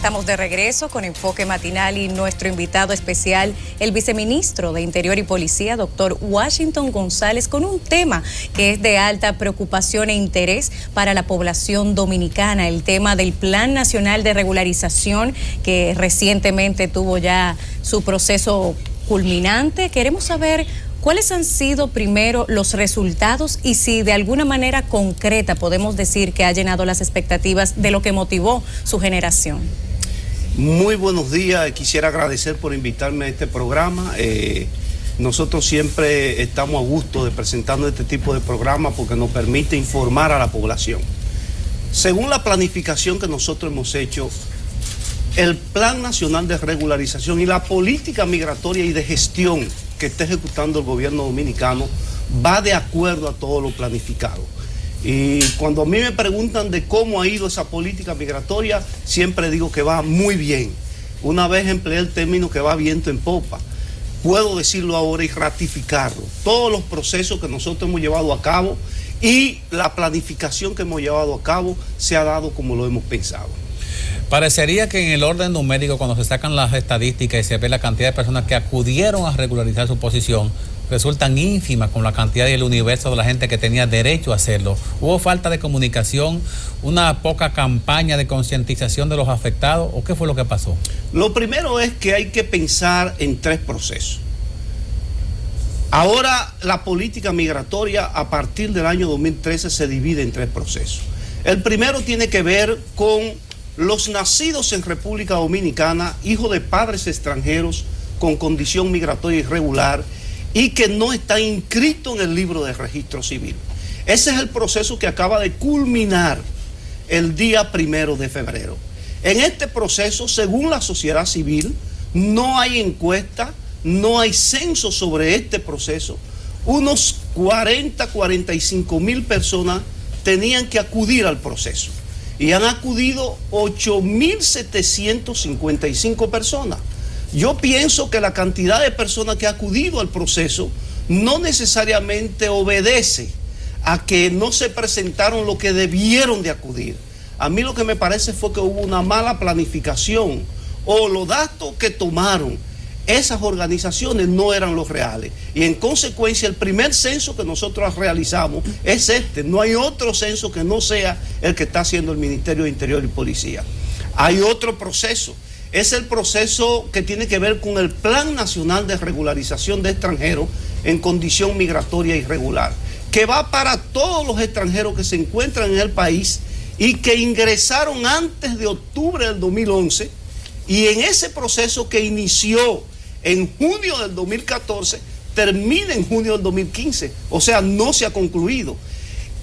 estamos de regreso con Enfoque Matinal y nuestro invitado especial, el viceministro de Interior y Policía, doctor Washington González, con un tema que es de alta preocupación e interés para la población dominicana, el tema del Plan Nacional de Regularización, que recientemente tuvo ya su proceso culminante. Queremos saber ¿cuáles han sido primero los resultados y si de alguna manera concreta podemos decir que ha llenado las expectativas de lo que motivó su generación? Muy buenos días, quisiera agradecer por invitarme a este programa. Nosotros siempre estamos a gusto de presentarnos este tipo de programas porque nos permite informar a la población. Según la planificación que nosotros hemos hecho, el Plan Nacional de Regularización y la política migratoria y de gestión que está ejecutando el gobierno dominicano va de acuerdo a todo lo planificado. Y cuando a mí me preguntan de cómo ha ido esa política migratoria, siempre digo que va muy bien. Una vez empleé el término que va viento en popa. Puedo decirlo ahora y ratificarlo. Todos los procesos que nosotros hemos llevado a cabo y la planificación que hemos llevado a cabo se ha dado como lo hemos pensado. Parecería que en el orden numérico, cuando se sacan las estadísticas y se ve la cantidad de personas que acudieron a regularizar su posición, resultan ínfimas con la cantidad y el universo de la gente que tenía derecho a hacerlo. ¿Hubo falta de comunicación, una poca campaña de concientización de los afectados o qué fue lo que pasó? Lo primero es que hay que pensar en tres procesos. Ahora la política migratoria a partir del año 2013 se divide en tres procesos. El primero tiene que ver con los nacidos en República Dominicana, hijos de padres extranjeros con condición migratoria irregular y que no están inscritos en el libro de registro civil. Ese es el proceso que acaba de culminar el día 1 de febrero. En este proceso, según la sociedad civil, no hay encuesta, no hay censo sobre este proceso. Unos 45 mil personas tenían que acudir al proceso. Y han acudido 8.755 personas. Yo pienso que la cantidad de personas que ha acudido al proceso no necesariamente obedece a que no se presentaron lo que debieron de acudir. A mí lo que me parece fue que hubo una mala planificación o los datos que tomaron esas organizaciones no eran los reales. Y en consecuencia el primer censo que nosotros realizamos es este. No hay otro censo que no sea el que está haciendo el Ministerio de Interior y Policía. Hay otro proceso. Es el proceso que tiene que ver con el Plan Nacional de Regularización de Extranjeros en condición migratoria irregular, que va para todos los extranjeros que se encuentran en el país y que ingresaron antes de octubre del 2011, y en ese proceso que inició en junio del 2014, termina en junio del 2015, o sea, no se ha concluido.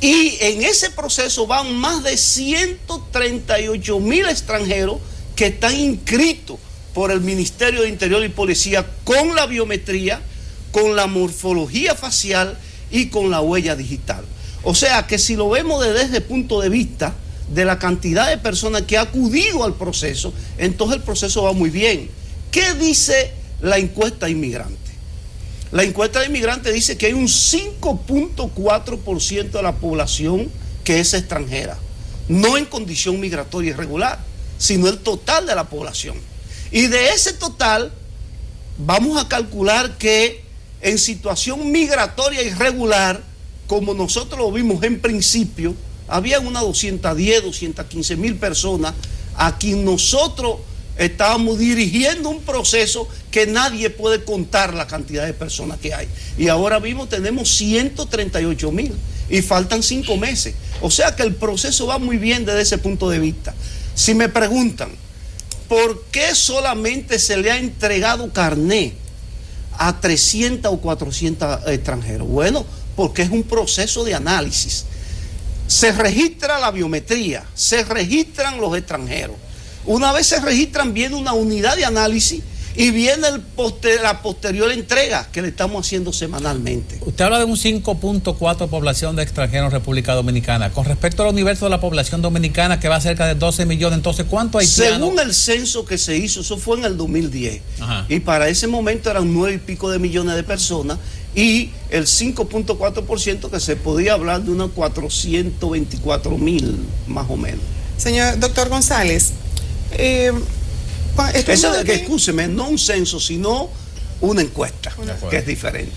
Y en ese proceso van más de 138.000 extranjeros que están inscritos por el Ministerio de Interior y Policía con la biometría, con la morfología facial y con la huella digital. O sea que si lo vemos desde ese punto de vista de la cantidad de personas que ha acudido al proceso, entonces el proceso va muy bien. ¿Qué dice la encuesta inmigrante? La encuesta de inmigrante dice que hay un 5.4% de la población que es extranjera, no en condición migratoria irregular, sino el total de la población. Y de ese total, vamos a calcular que en situación migratoria irregular, como nosotros lo vimos en principio, había unas 210, 215 mil personas a quien nosotros estábamos dirigiendo un proceso que nadie puede contar la cantidad de personas que hay. Y ahora mismo tenemos 138.000 y faltan 5 meses. O sea que el proceso va muy bien desde ese punto de vista. Si me preguntan, ¿por qué solamente se le ha entregado carné a 300 o 400 extranjeros? Bueno, porque es un proceso de análisis. Se registra la biometría, se registran los extranjeros. Una vez se registran, viene una unidad de análisis y viene la posterior entrega que le estamos haciendo semanalmente. Usted habla de un 5.4 de población de extranjeros en República Dominicana. Con respecto al universo de la población dominicana, que va cerca de 12 millones, entonces, ¿cuánto haitianos? Según el censo que se hizo, eso fue en el 2010. Ajá. Y para ese momento eran 9 y pico de millones de personas y el 5.4% que se podía hablar de unos 424.000 más o menos. Señor doctor González, Escúcheme, no un censo, sino una encuesta, que es diferente.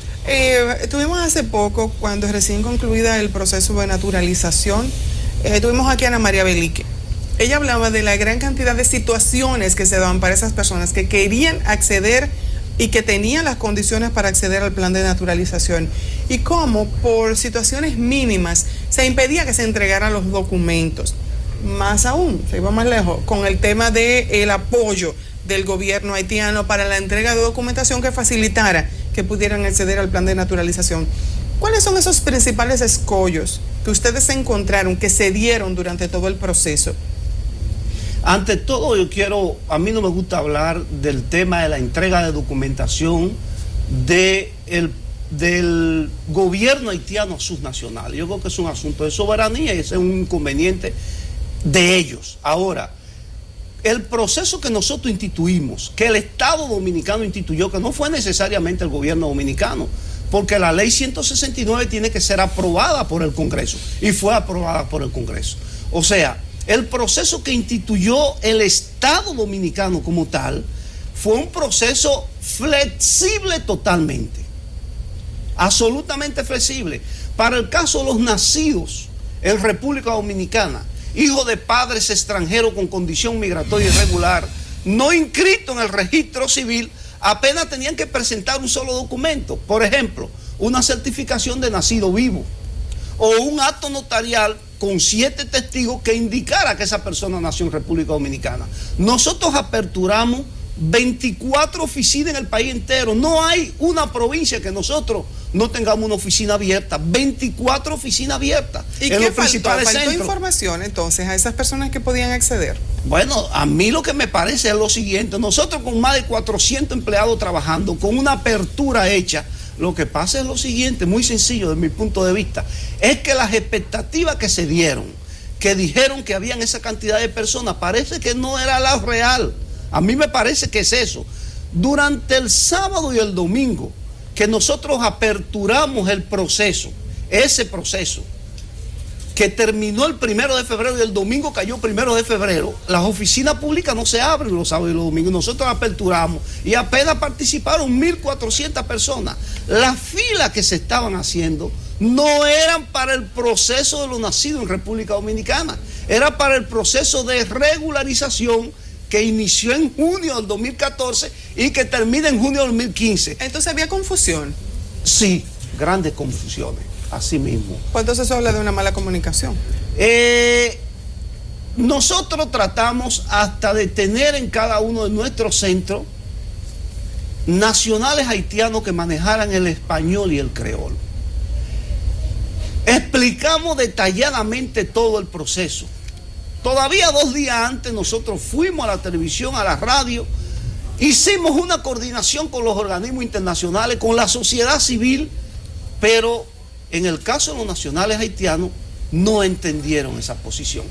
Tuvimos hace poco, cuando recién concluida el proceso de naturalización, tuvimos aquí a Ana María Belique. Ella hablaba de la gran cantidad de situaciones que se daban para esas personas que querían acceder y que tenían las condiciones para acceder al plan de naturalización, y cómo por situaciones mínimas se impedía que se entregaran los documentos. Más aún, se iba más lejos, con el tema del apoyo del gobierno haitiano para la entrega de documentación que facilitara que pudieran acceder al plan de naturalización. ¿Cuáles son esos principales escollos que ustedes encontraron, que se dieron durante todo el proceso? Ante todo, a mí no me gusta hablar del tema de la entrega de documentación del gobierno haitiano a sus nacionales. Yo creo que es un asunto de soberanía y ese es un inconveniente de ellos. Ahora, el proceso que nosotros instituimos, que el Estado Dominicano instituyó, que no fue necesariamente el gobierno dominicano, porque la ley 169 tiene que ser aprobada por el Congreso, y fue aprobada por el Congreso. O sea, el proceso que instituyó el Estado Dominicano como tal fue un proceso flexible totalmente, absolutamente flexible. Para el caso de los nacidos en República Dominicana, hijos de padres extranjeros con condición migratoria irregular, no inscritos en el registro civil, apenas tenían que presentar un solo documento. Por ejemplo, una certificación de nacido vivo o un acto notarial con 7 testigos que indicara que esa persona nació en República Dominicana. Nosotros aperturamos 24 oficinas en el país entero. No hay una provincia que nosotros no tengamos una oficina abierta. 24 oficinas abiertas. ¿Y qué faltó información entonces a esas personas que podían acceder? Bueno, a mí lo que me parece es lo siguiente. Nosotros con más de 400 empleados trabajando, con una apertura hecha, lo que pasa es lo siguiente, muy sencillo desde mi punto de vista, es que las expectativas que se dieron, que dijeron que habían esa cantidad de personas, parece que no era la real. A mí me parece que es eso. Durante el sábado y el domingo que nosotros aperturamos el proceso, ese proceso que terminó el 1 de febrero y el domingo cayó 1 de febrero, las oficinas públicas no se abren los sábados y los domingos. Nosotros aperturamos y apenas participaron 1.400 personas. Las filas que se estaban haciendo no eran para el proceso de los nacidos en República Dominicana, era para el proceso de regularización que inició en junio del 2014 y que termina en junio del 2015. Entonces, ¿había confusión? Sí, grandes confusiones, así mismo. Pues entonces eso habla de una mala comunicación. Nosotros tratamos hasta de tener en cada uno de nuestros centros nacionales haitianos que manejaran el español y el creol. Explicamos detalladamente todo el proceso. Todavía 2 días antes nosotros fuimos a la televisión, a la radio, hicimos una coordinación con los organismos internacionales, con la sociedad civil, pero en el caso de los nacionales haitianos no entendieron esa posición.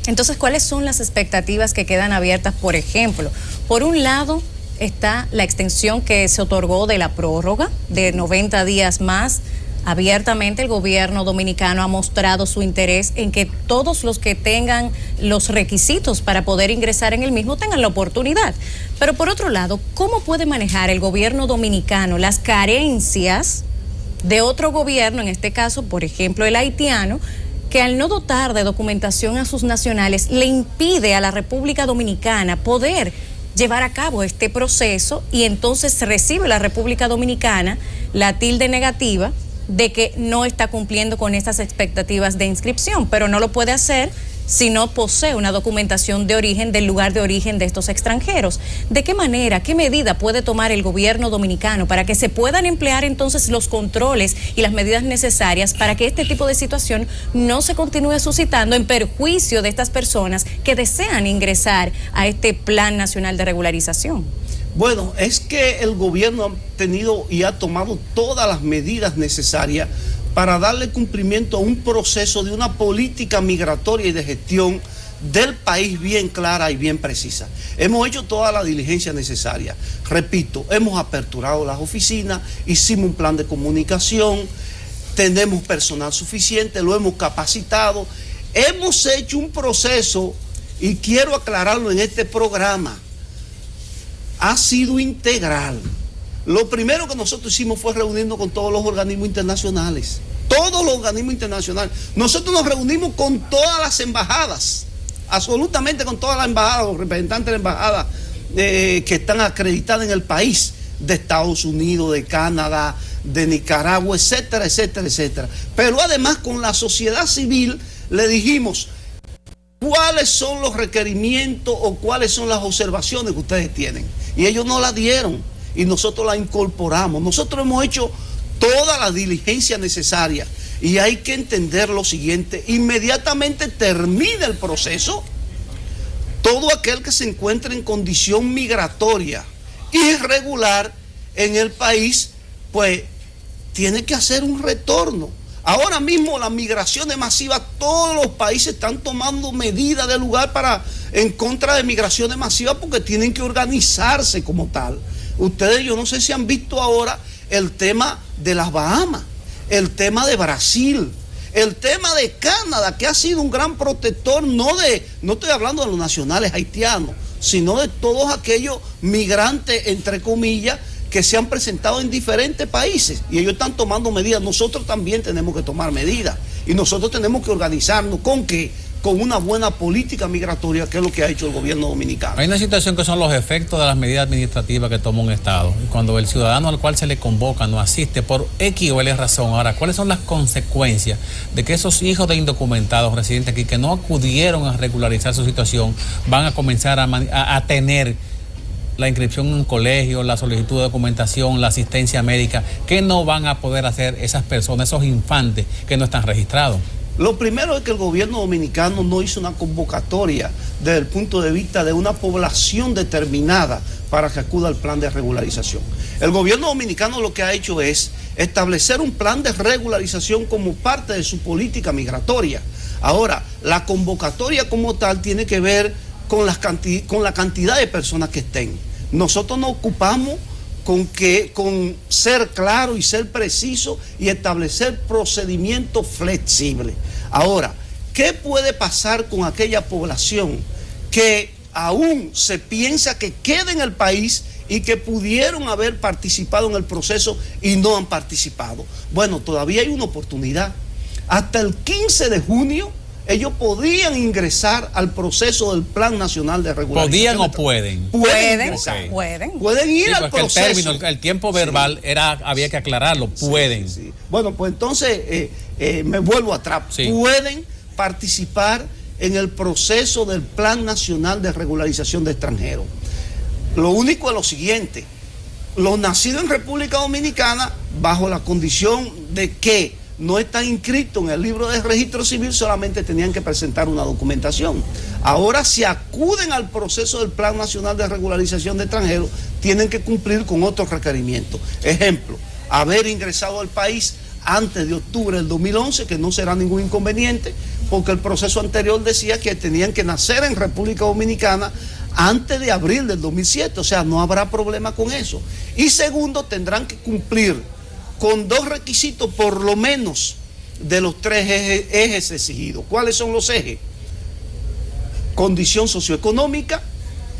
Entonces, ¿cuáles son las expectativas que quedan abiertas? Por ejemplo, por un lado está la extensión que se otorgó de la prórroga de 90 días más. Abiertamente el gobierno dominicano ha mostrado su interés en que todos los que tengan los requisitos para poder ingresar en el mismo tengan la oportunidad. Pero por otro lado, ¿cómo puede manejar el gobierno dominicano las carencias de otro gobierno, en este caso, por ejemplo, el haitiano, que al no dotar de documentación a sus nacionales le impide a la República Dominicana poder llevar a cabo este proceso, y entonces recibe la República Dominicana la tilde negativa de que no está cumpliendo con estas expectativas de inscripción, pero no lo puede hacer si no posee una documentación de origen del lugar de origen de estos extranjeros? ¿De qué manera, qué medida puede tomar el gobierno dominicano para que se puedan emplear entonces los controles y las medidas necesarias para que este tipo de situación no se continúe suscitando en perjuicio de estas personas que desean ingresar a este Plan Nacional de Regularización? Bueno, es que el gobierno ha tenido y ha tomado todas las medidas necesarias para darle cumplimiento a un proceso de una política migratoria y de gestión del país bien clara y bien precisa. Hemos hecho toda la diligencia necesaria. Repito, hemos aperturado las oficinas, hicimos un plan de comunicación, tenemos personal suficiente, lo hemos capacitado, hemos hecho un proceso y quiero aclararlo en este programa, ha sido integral. Lo primero que nosotros hicimos fue reunirnos con todos los organismos internacionales. Todos los organismos internacionales. Nosotros nos reunimos con todas las embajadas, absolutamente con todas las embajadas, los representantes de la embajada que están acreditadas en el país, de Estados Unidos, de Canadá, de Nicaragua, etcétera, etcétera, etcétera. Pero además con la sociedad civil le dijimos cuáles son los requerimientos o cuáles son las observaciones que ustedes tienen. Y ellos nos las dieron y nosotros la incorporamos. Nosotros hemos hecho toda la diligencia necesaria y hay que entender lo siguiente: inmediatamente termina el proceso, todo aquel que se encuentre en condición migratoria irregular en el país, pues tiene que hacer un retorno. Ahora mismo la migración masiva, todos los países están tomando medidas de lugar en contra de migraciones masivas porque tienen que organizarse como tal. Ustedes, yo no sé si han visto ahora el tema de las Bahamas, el tema de Brasil, el tema de Canadá, que ha sido un gran protector, no estoy hablando de los nacionales haitianos, sino de todos aquellos migrantes, entre comillas, que se han presentado en diferentes países y ellos están tomando medidas. Nosotros también tenemos que tomar medidas y nosotros tenemos que organizarnos. ¿Con qué? Con una buena política migratoria, que es lo que ha hecho el gobierno dominicano. Hay una situación que son los efectos de las medidas administrativas que toma un Estado. Y cuando el ciudadano al cual se le convoca no asiste por X o L razón. Ahora, ¿cuáles son las consecuencias de que esos hijos de indocumentados residentes aquí que no acudieron a regularizar su situación van a comenzar a tener la inscripción en un colegio, la solicitud de documentación, la asistencia médica? ¿Qué no van a poder hacer esas personas, esos infantes que no están registrados? Lo primero es que el gobierno dominicano no hizo una convocatoria desde el punto de vista de una población determinada para que acuda al plan de regularización. El gobierno dominicano lo que ha hecho es establecer un plan de regularización como parte de su política migratoria. Ahora, la convocatoria como tal tiene que ver con la cantidad de personas que estén. Nosotros nos ocupamos con ser claro y ser preciso y establecer procedimientos flexibles. Ahora, ¿qué puede pasar con aquella población que aún se piensa que queda en el país y que pudieron haber participado en el proceso y no han participado? Bueno, todavía hay una oportunidad. Hasta el 15 de junio ellos podían ingresar al proceso del Plan Nacional de Regularización. ¿Podían o pueden? Pueden ir al proceso. El tiempo verbal había que aclararlo. Pueden. Sí. Bueno, pues entonces me vuelvo atrás. Sí. Pueden participar en el proceso del Plan Nacional de Regularización de Extranjeros. Lo único es lo siguiente: los nacidos en República Dominicana, bajo la condición de que no están inscritos en el libro de registro civil, solamente tenían que presentar una documentación. Ahora, si acuden al proceso del Plan Nacional de Regularización de Extranjeros, tienen que cumplir con otros requerimientos. Ejemplo, haber ingresado al país antes de octubre del 2011, que no será ningún inconveniente, porque el proceso anterior decía que tenían que nacer en República Dominicana antes de abril del 2007, o sea, no habrá problema con eso. Y segundo, tendrán que cumplir con 2 requisitos por lo menos de los 3 ejes exigidos. ¿Cuáles son los ejes? Condición socioeconómica,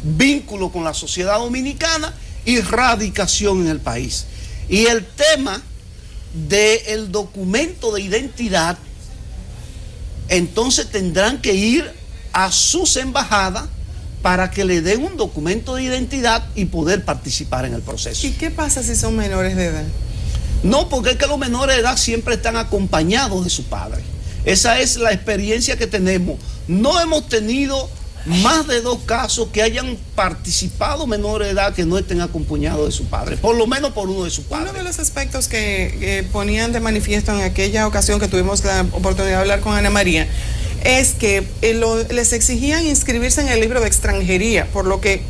vínculo con la sociedad dominicana y radicación en el país. Y el tema del documento de identidad, entonces tendrán que ir a sus embajadas para que le den un documento de identidad y poder participar en el proceso. ¿Y qué pasa si son menores de edad? No, porque es que los menores de edad siempre están acompañados de su padre. Esa es la experiencia que tenemos. No hemos tenido más de 2 casos que hayan participado menores de edad que no estén acompañados de su padre, por lo menos por uno de sus padres. Uno de los aspectos que ponían de manifiesto en aquella ocasión que tuvimos la oportunidad de hablar con Ana María es que les exigían inscribirse en el libro de extranjería, por lo que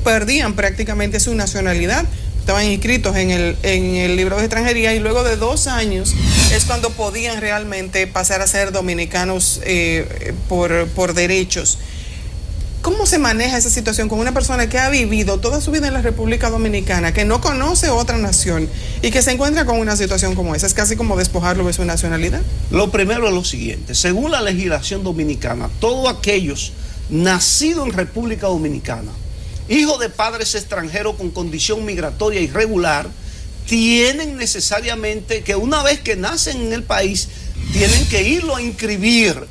perdían prácticamente su nacionalidad. Estaban inscritos en el libro de extranjería y luego de 2 años es cuando podían realmente pasar a ser dominicanos por derechos. ¿Cómo se maneja esa situación con una persona que ha vivido toda su vida en la República Dominicana, que no conoce otra nación y que se encuentra con una situación como esa? Es casi como despojarlo de su nacionalidad. Lo primero es lo siguiente: según la legislación dominicana, todos aquellos nacido en República Dominicana, hijo de padres extranjeros con condición migratoria irregular, tienen necesariamente que una vez que nacen en el país, tienen que irlo a inscribir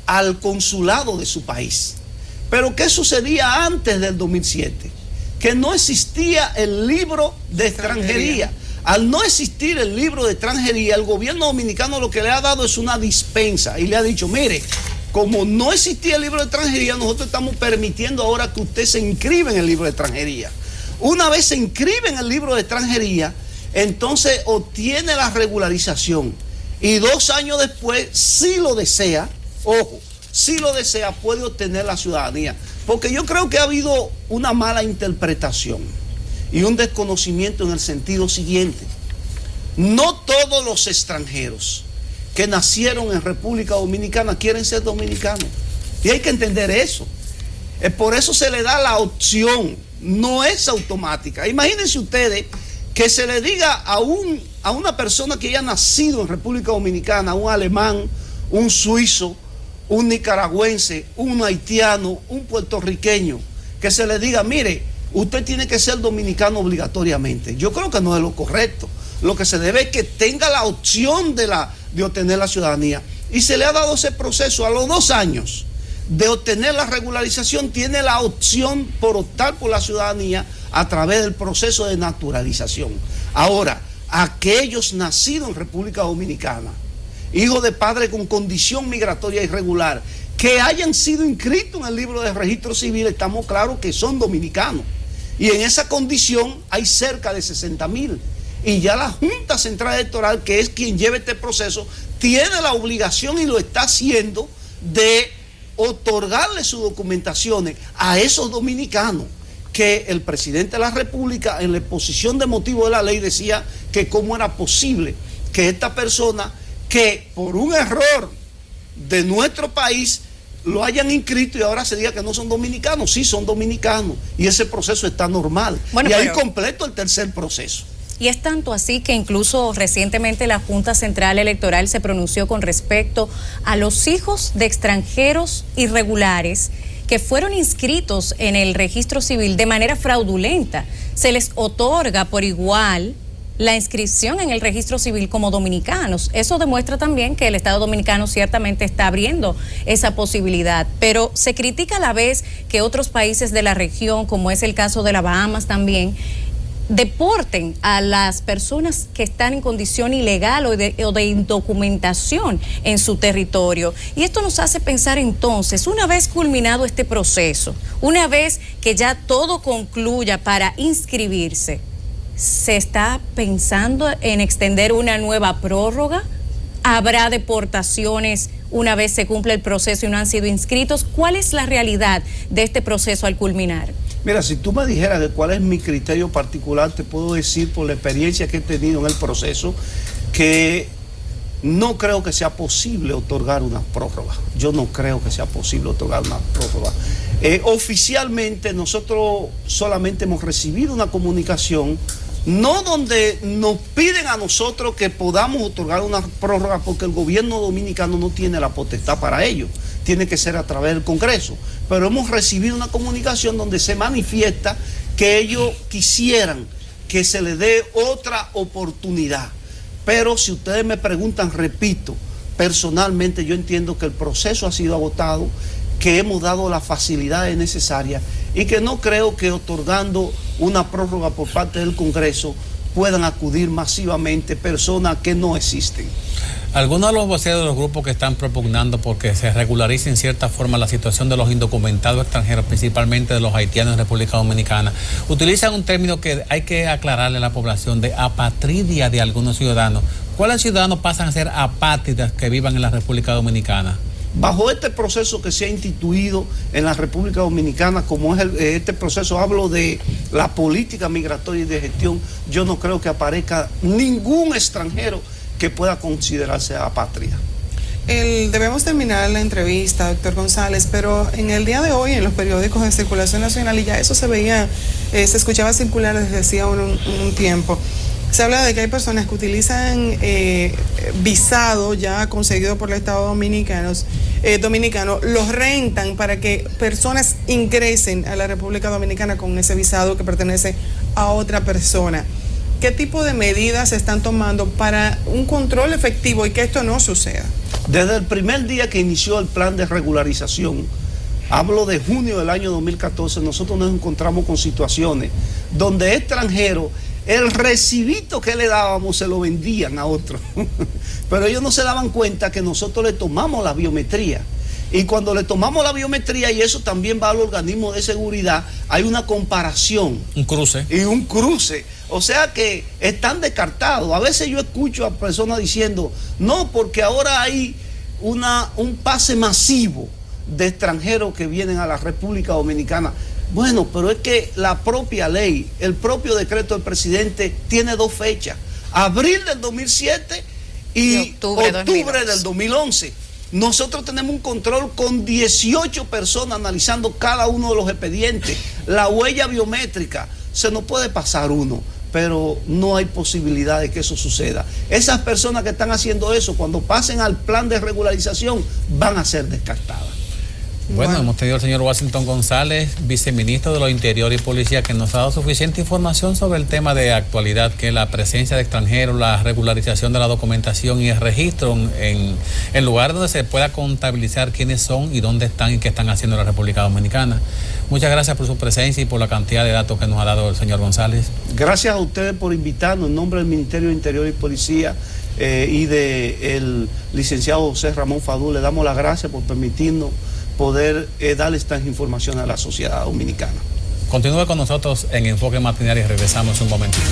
al consulado de su país. Pero ¿qué sucedía antes del 2007? Que no existía el libro de extranjería. Al no existir el libro de extranjería, el gobierno dominicano lo que le ha dado es una dispensa y le ha dicho, mire, como no existía el libro de extranjería, nosotros estamos permitiendo ahora que usted se inscriba en el libro de extranjería. Una vez se inscribe en el libro de extranjería, entonces obtiene la regularización y 2 años después, si lo desea, ojo, si lo desea, puede obtener la ciudadanía. Porque yo creo que ha habido una mala interpretación y un desconocimiento en el sentido siguiente. No todos los extranjeros que nacieron en República Dominicana quieren ser dominicanos. Y hay que entender eso. Por eso se le da la opción, no es automática. Imagínense ustedes que se le diga a una persona que haya nacido en República Dominicana, un alemán, un suizo, un nicaragüense, un haitiano, un puertorriqueño, que se le diga, mire, usted tiene que ser dominicano obligatoriamente. Yo creo que no es lo correcto. Lo que se debe es que tenga la opción de obtener la ciudadanía. Y se le ha dado ese proceso. A los 2 años de obtener la regularización, tiene la opción por optar por la ciudadanía a través del proceso de naturalización. Ahora, aquellos nacidos en República Dominicana, hijos de padres con condición migratoria irregular, que hayan sido inscritos en el libro de registro civil, estamos claros que son dominicanos. Y en esa condición hay cerca de 60,000. Y ya la Junta Central Electoral, que es quien lleva este proceso, tiene la obligación y lo está haciendo de otorgarle sus documentaciones a esos dominicanos, que el presidente de la República en la exposición de motivos de la ley decía que cómo era posible que esta persona, que por un error de nuestro país lo hayan inscrito y ahora se diga que no son dominicanos. Sí, son dominicanos y ese proceso está normal. Bueno, y ahí completo el tercer proceso. Y es tanto así que incluso recientemente la Junta Central Electoral se pronunció con respecto a los hijos de extranjeros irregulares que fueron inscritos en el registro civil de manera fraudulenta. Se les otorga por igual la inscripción en el registro civil como dominicanos. Eso demuestra también que el Estado dominicano ciertamente está abriendo esa posibilidad, pero se critica a la vez que otros países de la región, como es el caso de las Bahamas también, deporten a las personas que están en condición ilegal o de indocumentación en su territorio. Y esto nos hace pensar entonces, una vez culminado este proceso, una vez que ya todo concluya para inscribirse, ¿se está pensando en extender una nueva prórroga? ¿Habrá deportaciones una vez se cumpla el proceso y no han sido inscritos? ¿Cuál es la realidad de este proceso al culminar? Mira, si tú me dijeras de cuál es mi criterio particular, te puedo decir por la experiencia que he tenido en el proceso que no creo que sea posible otorgar una prórroga. Yo no creo que sea posible otorgar una prórroga. Oficialmente nosotros solamente hemos recibido una comunicación, no donde nos piden a nosotros que podamos otorgar una prórroga, porque el gobierno dominicano no tiene la potestad para ello, tiene que ser a través del Congreso, pero hemos recibido una comunicación donde se manifiesta que ellos quisieran que se les dé otra oportunidad. Pero si ustedes me preguntan, repito, personalmente yo entiendo que el proceso ha sido agotado, que hemos dado las facilidades necesarias y que no creo que otorgando una prórroga por parte del Congreso puedan acudir masivamente personas que no existen. Algunos de los voceros de los grupos que están propugnando porque se regularice en cierta forma la situación de los indocumentados extranjeros, principalmente de los haitianos en República Dominicana, utilizan un término que hay que aclararle a la población, de apatridia de algunos ciudadanos. ¿Cuáles ciudadanos pasan a ser apátridas que vivan en la República Dominicana? Bajo este proceso que se ha instituido en la República Dominicana, como es este proceso, hablo de la política migratoria y de gestión, yo no creo que aparezca ningún extranjero que pueda considerarse apátrida. Debemos terminar la entrevista, doctor González, pero en el día de hoy en los periódicos de circulación nacional, y ya eso se veía, se escuchaba circular desde hacía un tiempo, se habla de que hay personas que utilizan visado ya conseguido por el Estado Dominicano dominicanos, los rentan para que personas ingresen a la República Dominicana con ese visado que pertenece a otra persona. ¿Qué tipo de medidas se están tomando para un control efectivo y que esto no suceda? Desde el primer día que inició el plan de regularización, hablo de junio del año 2014, nosotros nos encontramos con situaciones donde extranjeros, el recibito que le dábamos se lo vendían a otros. Pero ellos no se daban cuenta que nosotros le tomamos la biometría. Y cuando le tomamos la biometría, y eso también va al organismo de seguridad, hay una comparación. Un cruce. Y un cruce. O sea que están descartados. A veces yo escucho a personas diciendo, no, porque ahora hay un pase masivo de extranjeros que vienen a la República Dominicana. Bueno, pero es que la propia ley, el propio decreto del presidente tiene dos fechas, abril del 2007 y octubre del 2011. Nosotros tenemos un control con 18 personas analizando cada uno de los expedientes, la huella biométrica, se nos puede pasar uno, pero no hay posibilidad de que eso suceda. Esas personas que están haciendo eso, cuando pasen al plan de regularización, van a ser descartadas. Bueno, hemos tenido al señor Washington González, viceministro de lo Interior y Policía, que nos ha dado suficiente información sobre el tema de actualidad, que es la presencia de extranjeros, la regularización de la documentación y el registro en lugares donde se pueda contabilizar quiénes son y dónde están y qué están haciendo en la República Dominicana. Muchas gracias por su presencia y por la cantidad de datos que nos ha dado el señor González. Gracias a ustedes por invitarnos en nombre del Ministerio de Interior y Policía y del licenciado José Ramón Fadú. Le damos las gracias por permitirnos poder darle estas informaciones a la sociedad dominicana. Continúe con nosotros en Enfoque Matinal y regresamos un momentito.